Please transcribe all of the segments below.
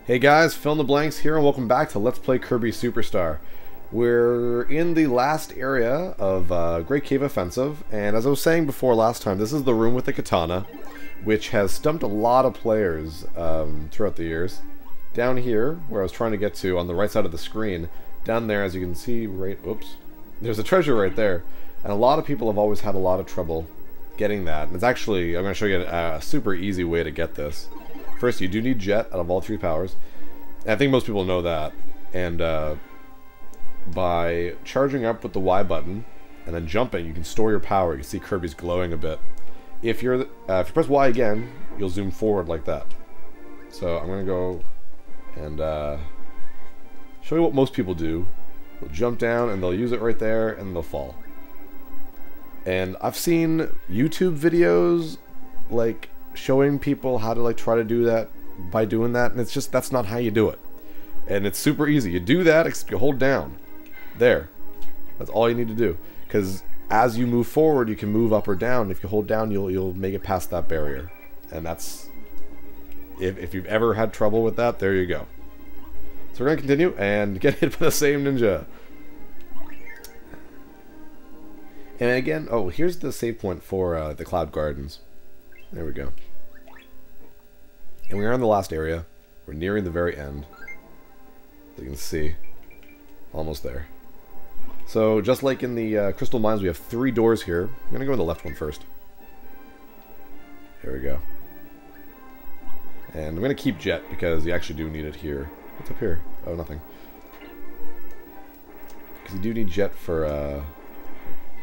Hey guys, PhilInTheBlanks here, and welcome back to Let's Play Kirby Super Star. We're in the last area of Great Cave Offensive, and as I was saying before last time, this is the room with the Katana, which has stumped a lot of players throughout the years. Down here, where I was trying to get to, on the right side of the screen, down there, as you can see, there's a treasure right there, and a lot of people have always had a lot of trouble getting that. And it's actually, I'm going to show you a super easy way to get this. First, you do need Jet out of all three powers. And I think most people know that. And by charging up with the Y button and then jumping, you can store your power. You can see Kirby's glowing a bit. If you press Y again, you'll zoom forward like that. So I'm going to go and show you what most people do. They'll jump down and they'll use it right there and they'll fall. And I've seen YouTube videos like showing people how to like try to do that by doing that, and it's just, that's not how you do it. And it's super easy. You do that, you hold down. There. That's all you need to do. Because as you move forward, you can move up or down. If you hold down, you'll make it past that barrier. And that's, if you've ever had trouble with that, there you go. So we're going to continue and get hit by the same ninja. And again, oh, here's the save point for the Cloud Gardens. There we go. And we are in the last area. We're nearing the very end. As you can see. Almost there. So, just like in the Crystal Mines, we have 3 doors here. I'm going to go in the left one first. Here we go. And I'm going to keep Jet, because you actually do need it here. What's up here? Oh, nothing. Because you do need Jet for a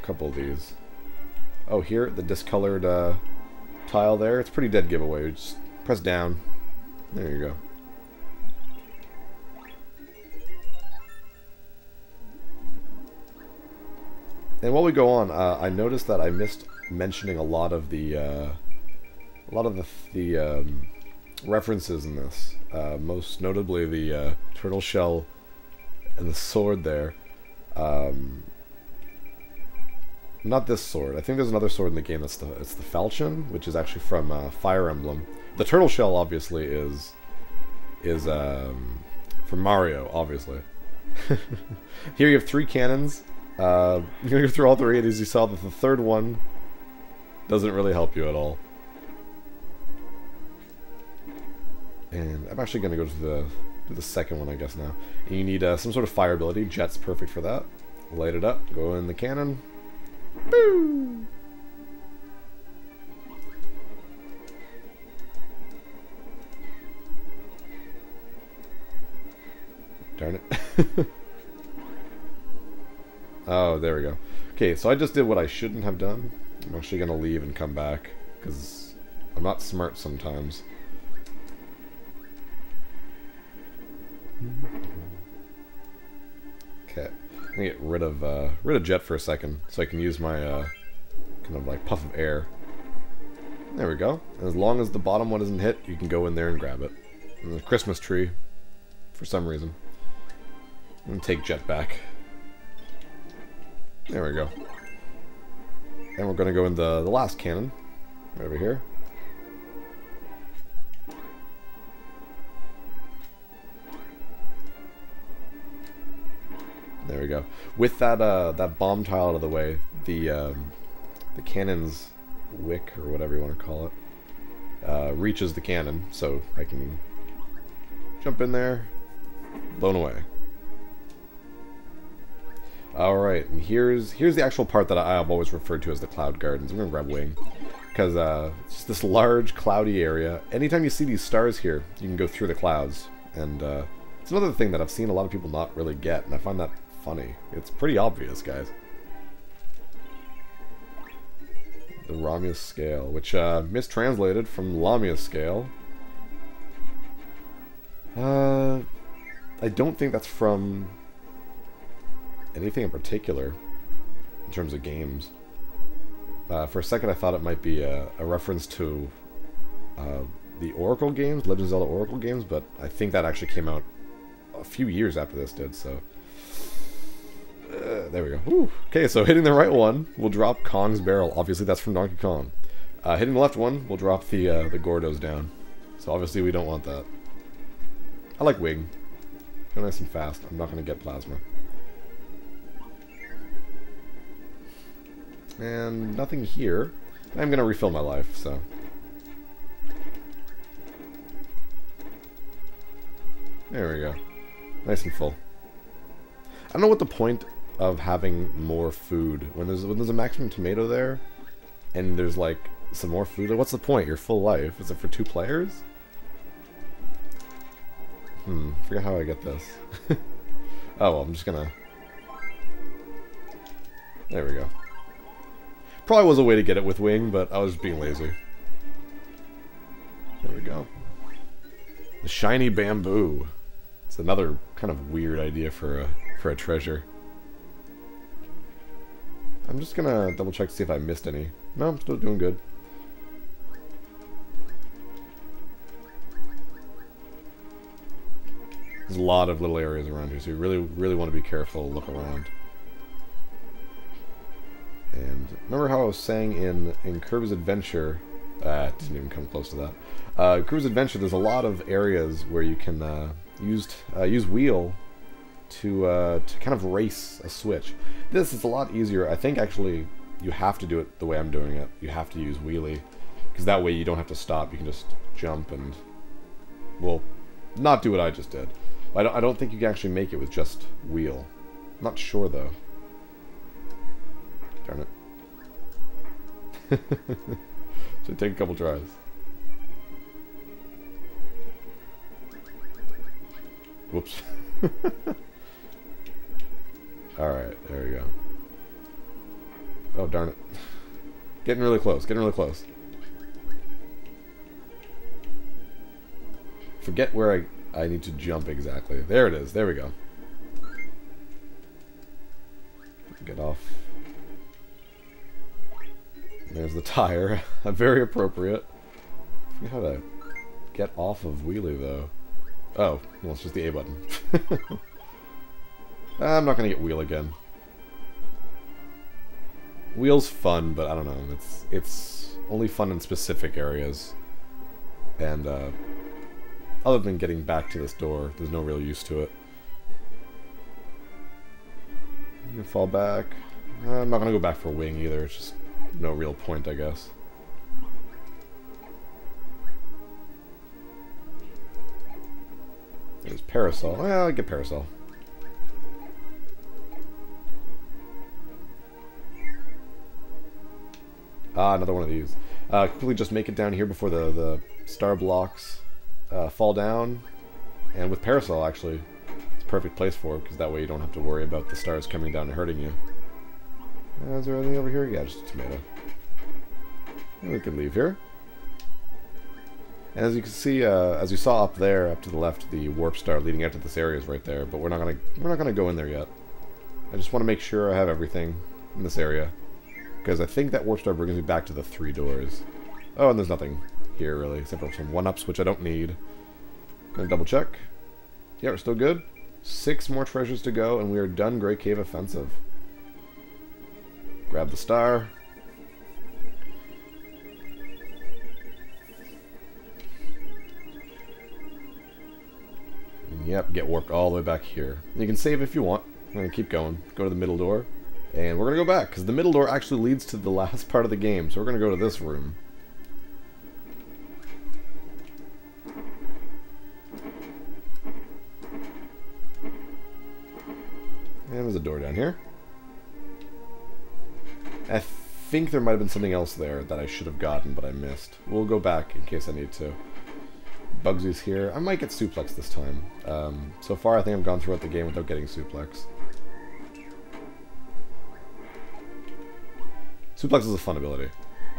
couple of these. Oh, here, the discolored tile there. It's a pretty dead giveaway. Just press down. There you go. And while we go on, I noticed that I missed mentioning a lot of the references in this. Most notably the turtle shell and the sword there. Not this sword. I think there's another sword in the game. It's the falchion, which is actually from Fire Emblem. The turtle shell obviously is from Mario, obviously. Here you have 3 cannons. You're gonna go through all 3 of these. You saw that the third one doesn't really help you at all. And I'm actually gonna go to the second one, I guess now. And you need some sort of fire ability. Jet's perfect for that. Light it up. Go in the cannon. Boo! Darn it. Oh, there we go. Okay, so I just did what I shouldn't have done. I'm actually going to leave and come back, because I'm not smart sometimes. Okay. I'm gonna get rid of Jet for a second, so I can use my kind of like puff of air. There we go. And as long as the bottom one isn't hit, you can go in there and grab it. And the Christmas tree, for some reason. I'm gonna take Jet back. There we go. And we're gonna go in the last cannon, right over here. There we go. With that bomb tile out of the way, the cannon's wick, or whatever you want to call it, reaches the cannon, so I can jump in there, blown away. Alright, and here's the actual part that I've always referred to as the Cloud Gardens. I'm going to grab Wing, because it's just this large, cloudy area. Anytime you see these stars here, you can go through the clouds, and it's another thing that I've seen a lot of people not really get, and I find that funny. It's pretty obvious, guys. The Ramius scale, which mistranslated from Lamius scale. I don't think that's from anything in particular in terms of games. For a second I thought it might be a reference to the Oracle games, Legend of Zelda Oracle games, but I think that actually came out a few years after this did, so there we go. Woo. Okay, so hitting the right one will drop Kong's barrel. Obviously that's from Donkey Kong. Hitting the left one will drop the Gordos down. So obviously we don't want that. I like wing. Go nice and fast. I'm not going to get plasma. And nothing here. I'm going to refill my life, so... There we go. Nice and full. I don't know what the point of having more food. When there's a maximum tomato there, and there's like some more food, like, what's the point? You're full life. Is it for 2 players? Forget how I get this. Oh, well, I'm just gonna... There we go. Probably was a way to get it with wing, but I was being lazy. There we go. The shiny bamboo. It's another kind of weird idea for a treasure. I'm just gonna double check to see if I missed any. No, I'm still doing good. There's a lot of little areas around here, so you really want to be careful, look around. And remember how I was saying in Kirby's Adventure, it didn't even come close to that. Kirby's Adventure, there's a lot of areas where you can use wheel to kind of race a switch. This is a lot easier. I think actually you have to do it the way I'm doing it. You have to use wheelie, because that way you don't have to stop. You can just jump and, well, not do what I just did. I don't think you can actually make it with just wheel. I'm not sure though. Darn it. Should take a couple tries. Whoops. Alright, there we go. Oh, darn it. Getting really close, getting really close. Forget where I need to jump exactly. There it is, there we go. Get off. There's the tire. Very appropriate. I forget how to get off of wheelie though. Oh, well, it's just the A button. I'm not gonna get wheel again. Wheel's fun, but I don't know. It's only fun in specific areas. And other than getting back to this door, there's no real use to it. I'm gonna fall back. I'm not gonna go back for wing either. It's just no real point, I guess. There's parasol. Well, I get parasol. Ah, another one of these. Quickly just make it down here before the star blocks fall down. And with parasol, actually, it's a perfect place for it, because that way you don't have to worry about the stars coming down and hurting you. Is there anything over here? Yeah, just a tomato. We can leave here. And as you can see, as you saw up there, up to the left, the warp star leading out to this area is right there. But we're not gonna go in there yet. I just want to make sure I have everything in this area, because I think that warp star brings me back to the 3 doors. Oh, and there's nothing here really, except for some 1-ups, which I don't need. Gonna double check. Yeah, we're still good. 6 more treasures to go, and we are done Great Cave Offensive. Grab the star. Yep, get warped all the way back here. You can save if you want. I'm going to keep going. Go to the middle door. And we're going to go back, because the middle door actually leads to the last part of the game. So we're going to go to this room. And there's a door down here. I think there might have been something else there that I should have gotten, but I missed. We'll go back in case I need to. Bugsy's here. I might get suplex this time. So far, I think I've gone throughout the game without getting suplex. Suplex is a fun ability.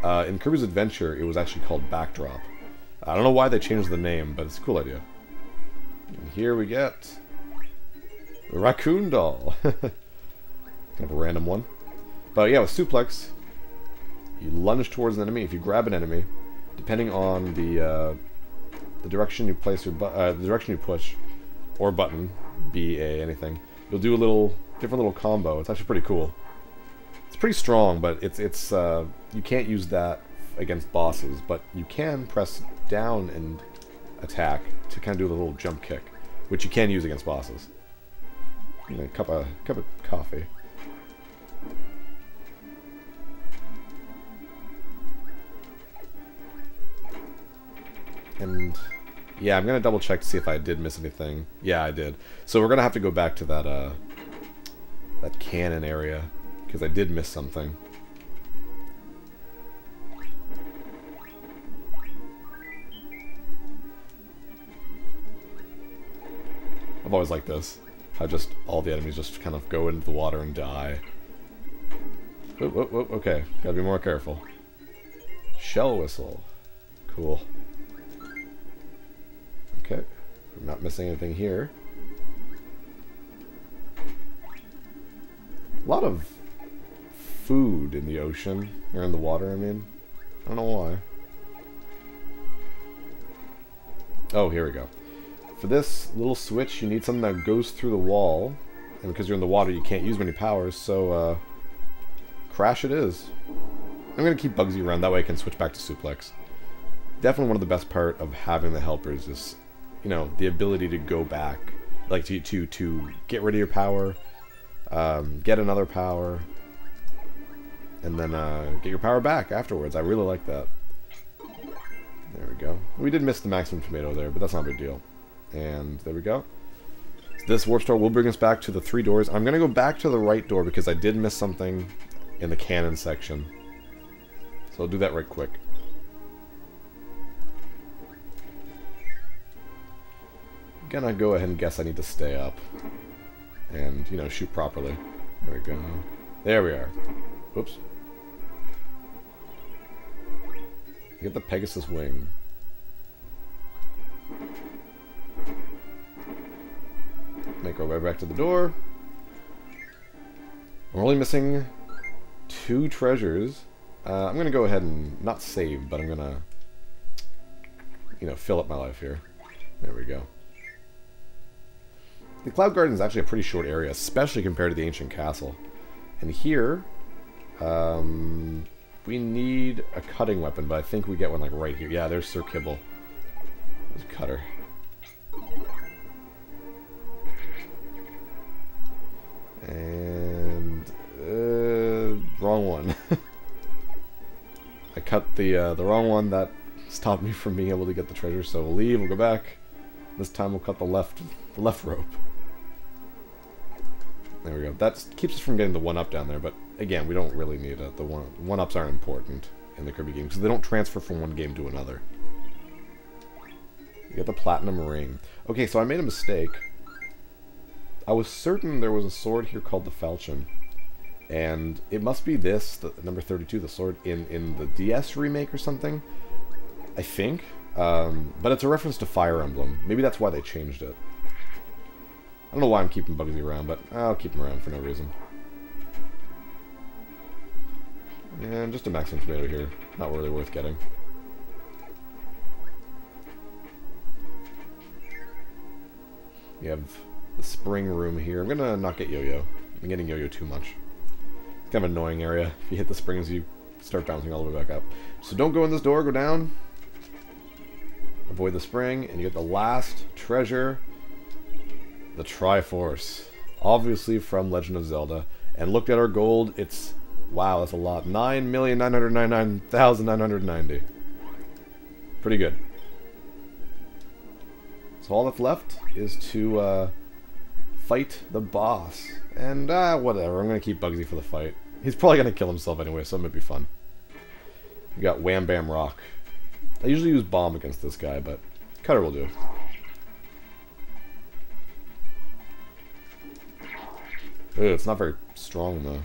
In Kirby's Adventure, it was actually called Backdrop. I don't know why they changed the name, but it's a cool idea. And here we get the raccoon doll. Kind of a random one. But yeah, with suplex, you lunge towards an enemy. If you grab an enemy, depending on the direction you place your the direction you push, or button, B, A, anything, you'll do a different little combo. It's actually pretty cool. It's pretty strong, but it's you can't use that against bosses, but you can press down and attack to kind of do the little jump kick. which you can use against bosses. And a cup of coffee. And yeah, I'm gonna double check to see if I did miss anything. Yeah, I did. So we're gonna have to go back to that that cannon area because I did miss something. I've always liked this. How just all the enemies just kind of go into the water and die. Whoop, whoop, whoop. Okay, gotta be more careful. Shell whistle. Cool. Okay, I'm not missing anything here. A lot of food in the ocean, or in the water, I mean. I don't know why. Oh, here we go. For this little switch, you need something that goes through the wall. And because you're in the water, you can't use many powers, so, crash it is. I'm gonna keep Bugsy around, that way I can switch back to Suplex. Definitely one of the best part of having the helpers is, you know, the ability to go back. Like, to get rid of your power, get another power, and then get your power back afterwards. I really like that. There we go. We did miss the maximum tomato there, but that's not a big deal. And there we go. This warp star will bring us back to the 3 doors. I'm going to go back to the right door because I did miss something in the cannon section. So I'll do that right quick. I'm going to go ahead and guess I need to stay up. And, you know, shoot properly. There we go. There we are. Oops. Get the Pegasus wing. Make our way back to the door. We're only missing 2 treasures. I'm gonna go ahead and not save, but I'm gonna, you know, fill up my life here. There we go. The Cloud Garden is actually a pretty short area, especially compared to the ancient castle. And here, we need a cutting weapon, but I think we get one like right here. Yeah, there's Sir Kibble. There's a cutter. And wrong one. I cut the wrong one. That stopped me from being able to get the treasure. So we'll leave. We'll go back. This time we'll cut the left rope. There we go. That keeps us from getting the 1-up down there. But again, we don't really need it. The 1-ups aren't important in the Kirby game because they don't transfer from one game to another. You get the platinum ring. Okay, so I made a mistake. I was certain there was a sword here called the Falchion. And it must be this, the number 32, the sword in the DS remake or something. I think. But it's a reference to Fire Emblem. Maybe that's why they changed it. I don't know why I'm keeping Bugsy around, but I'll keep him around for no reason. And just a maximum tomato here. Not really worth getting. You have the spring room here. I'm gonna not get Yo-Yo. I'm getting Yo-Yo too much. It's kind of an annoying area. If you hit the springs, you start bouncing all the way back up. So don't go in this door, go down. Avoid the spring, and you get the last treasure. The Triforce. Obviously from Legend of Zelda. And look at our gold, it's... Wow, that's a lot. 9,999,990. Pretty good. So all that's left is to fight the boss. And whatever, I'm going to keep Bugsy for the fight. He's probably going to kill himself anyway, so it might be fun. We got Wham Bam Rock. I usually use Bomb against this guy, but Cutter will do. Ew, it's not very strong though.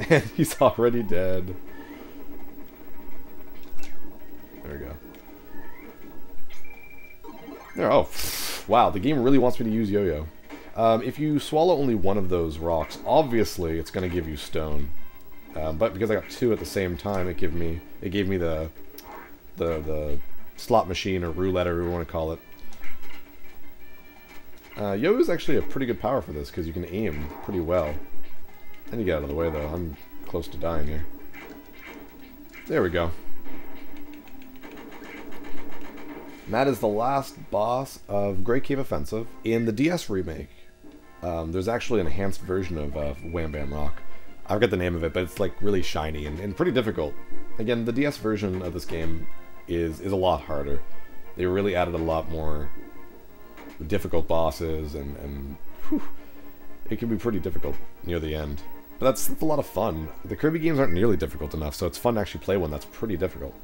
And he's already dead. There we go. There, oh, wow, the game really wants me to use Yo-Yo. If you swallow only one of those rocks, obviously it's going to give you stone. But because I got 2 at the same time, it gave me the slot machine or roulette, or whatever you want to call it. Yo is actually a pretty good power for this because you can aim pretty well. I need to get out of the way though. I'm close to dying here. There we go. And that is the last boss of Great Cave Offensive in the DS remake. There's actually an enhanced version of Wham Bam Rock. I forget the name of it, but it's like really shiny and pretty difficult. Again, the DS version of this game is a lot harder. They really added a lot more difficult bosses, and whew, it can be pretty difficult near the end. But that's a lot of fun. The Kirby games aren't nearly difficult enough, so it's fun to actually play one that's pretty difficult.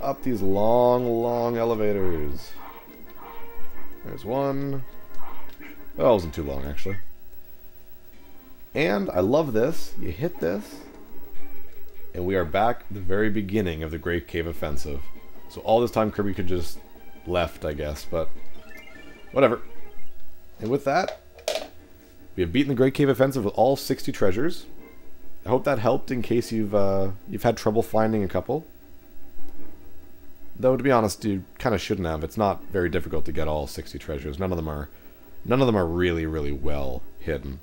Up these long, long elevators. There's one. Oh, it wasn't too long, actually. And I love this. You hit this, and we are back at the very beginning of the Great Cave Offensive. So all this time Kirby could just left, I guess, but whatever. And with that, we have beaten the Great Cave Offensive with all 60 treasures. I hope that helped in case you've had trouble finding a couple. Though to be honest, you kind of shouldn't have. It's not very difficult to get all 60 treasures. None of them are really, really well hidden.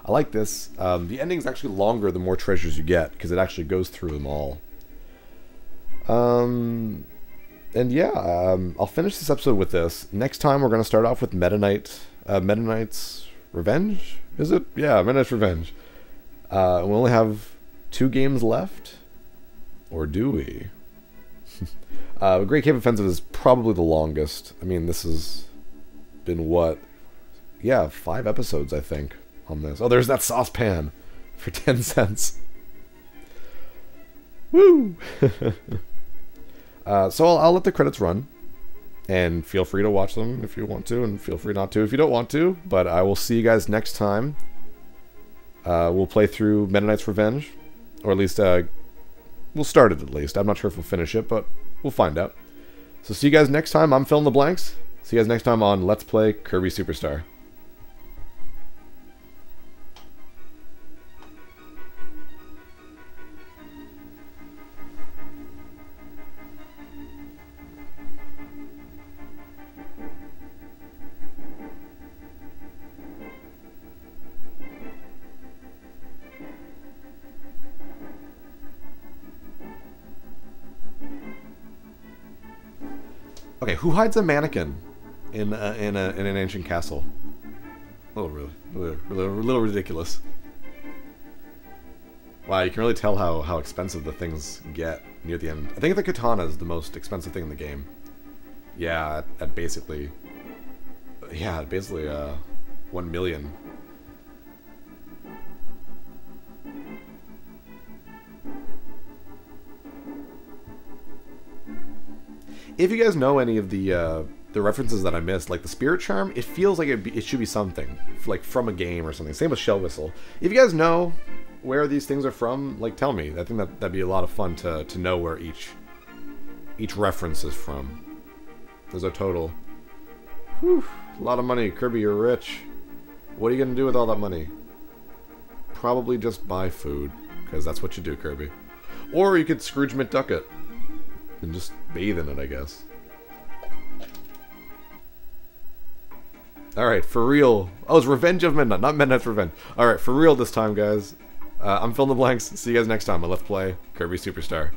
I like this. The ending's actually longer the more treasures you get, because it actually goes through them all. And yeah, I'll finish this episode with this. Next time we're going to start off with Meta Knight's Revenge? Is it? Yeah, Meta Knight's Revenge. We only have 2 games left? Or do we? Great Cave Offensive is probably the longest. I mean, this has been what? Yeah, 5 episodes, I think, on this. Oh, there's that saucepan for 10 cents. Woo! So I'll let the credits run, and feel free to watch them if you want to, and feel free not to if you don't want to, but I will see you guys next time. We'll play through Meta Knight's Revenge, or at least, we'll start it at least. I'm not sure if we'll finish it, but we'll find out. So see you guys next time. I'm PhilInTheBlanks. See you guys next time on Let's Play Kirby Super Star. Okay, who hides a mannequin in an ancient castle? A little ridiculous. Wow, you can really tell how expensive the things get near the end. I think the katana is the most expensive thing in the game. Yeah, at basically 1 million. If you guys know any of the references that I missed, like the Spirit Charm, it feels like it should be something, like from a game or something. Same with Shell Whistle. If you guys know where these things are from, like tell me. I think that'd be a lot of fun to know where each reference is from. There's a total. Whew, a lot of money. Kirby, you're rich. What are you gonna do with all that money? Probably just buy food, because that's what you do, Kirby. Or you could Scrooge McDuck it. And just bathe in it, I guess. Alright, for real. Oh, it's Revenge of Midnight, not Midnight's Revenge. Alright, for real this time, guys. I'm PhilInTheBlanks. See you guys next time on Let's Play Kirby Super Star.